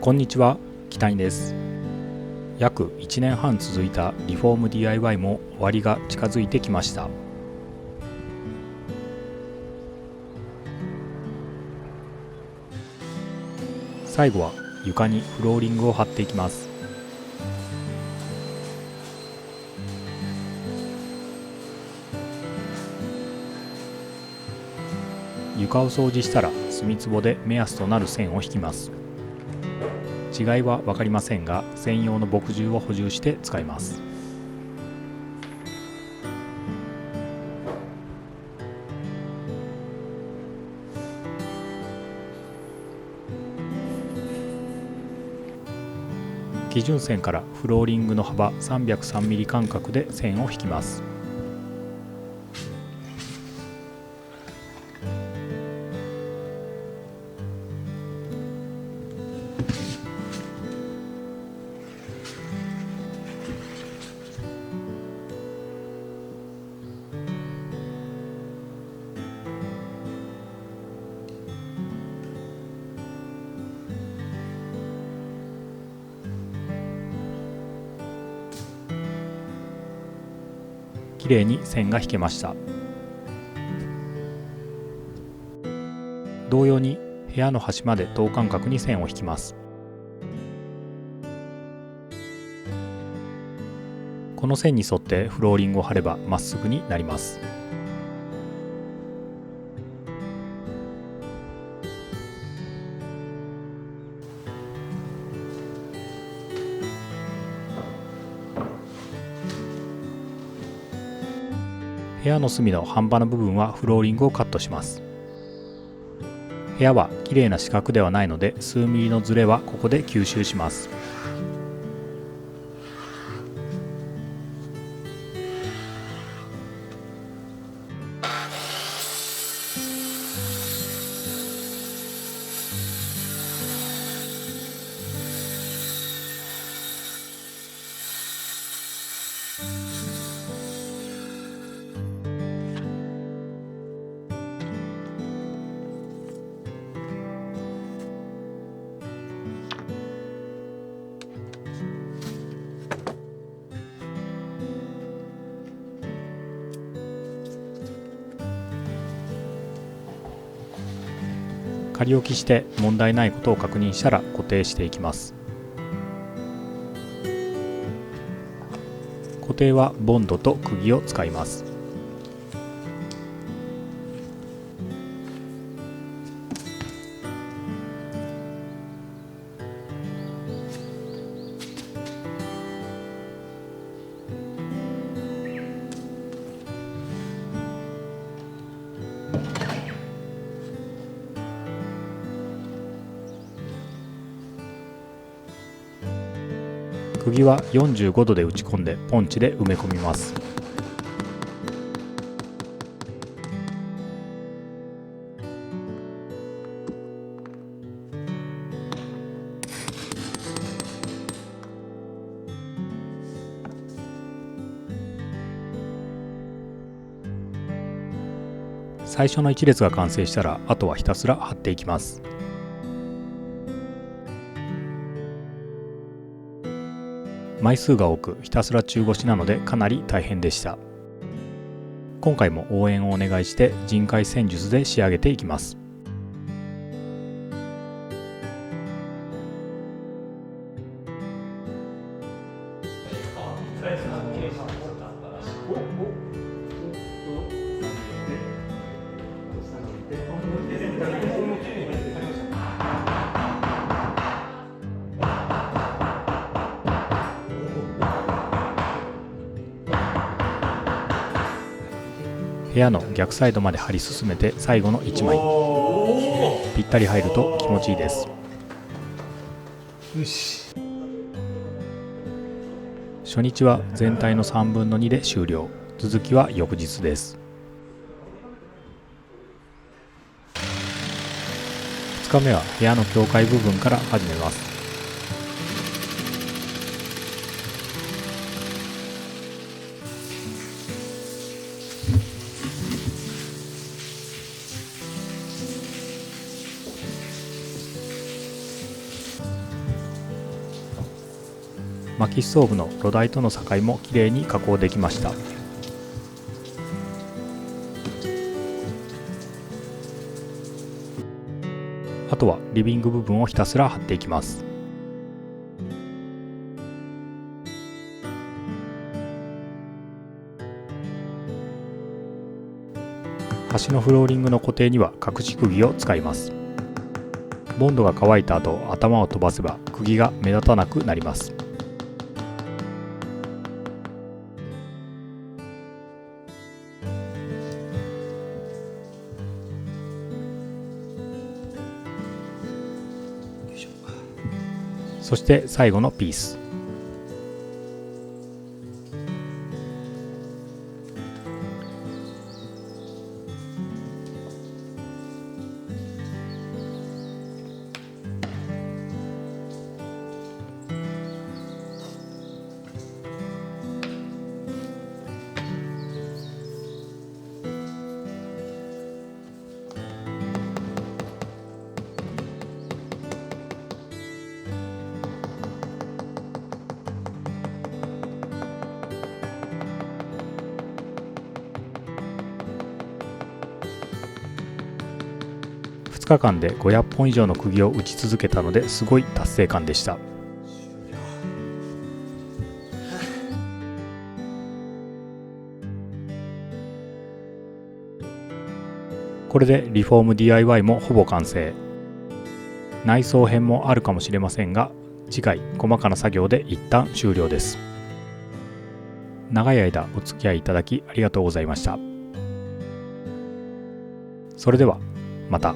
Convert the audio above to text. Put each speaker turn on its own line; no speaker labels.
こんにちは、北谷です。約1年半続いたリフォーム DIY も終わりが近づいてきました。最後は床にフローリングを貼っていきます。床を掃除したら墨つぼで目安となる線を引きます。違いは分かりませんが、専用の墨汁を補充して使います。基準線からフローリングの幅 303mm 間隔で線を引きます。きれいに線が引けました。同様に部屋の端まで等間隔に線を引きます。この線に沿ってフローリングを貼ればまっすぐになります。部屋の隅の半端な部分はフローリングをカットします。部屋は綺麗な四角ではないので、数ミリのズレはここで吸収します。仮置きして問題ないことを確認したら固定していきます。固定はボンドと釘を使います。釘は45度で打ち込んでポンチで埋め込みます。最初の一列が完成したら、あとはひたすら貼っていきます。枚数が多くひたすら中腰なのでかなり大変でした。今回も応援をお願いして人海戦術で仕上げていきます。部屋の逆サイドまで貼り進めて最後の1枚、ぴったり入ると気持ちいいです。よし。初日は全体の3分の2で終了。続きは翌日です。2日目は部屋の境界部分から始めます。薪ストーブの土台との境もきれいに加工できました。あとはリビング部分をひたすら貼っていきます。端のフローリングの固定には隠し釘を使います。ボンドが乾いた後、頭を飛ばせば釘が目立たなくなります。そして最後のピース。2日間で500本以上の釘を打ち続けたのですごい達成感でした。これでリフォーム DIY もほぼ完成。内装編もあるかもしれませんが、次回細かな作業で一旦終了です。長い間お付き合いいただきありがとうございました。それではまた。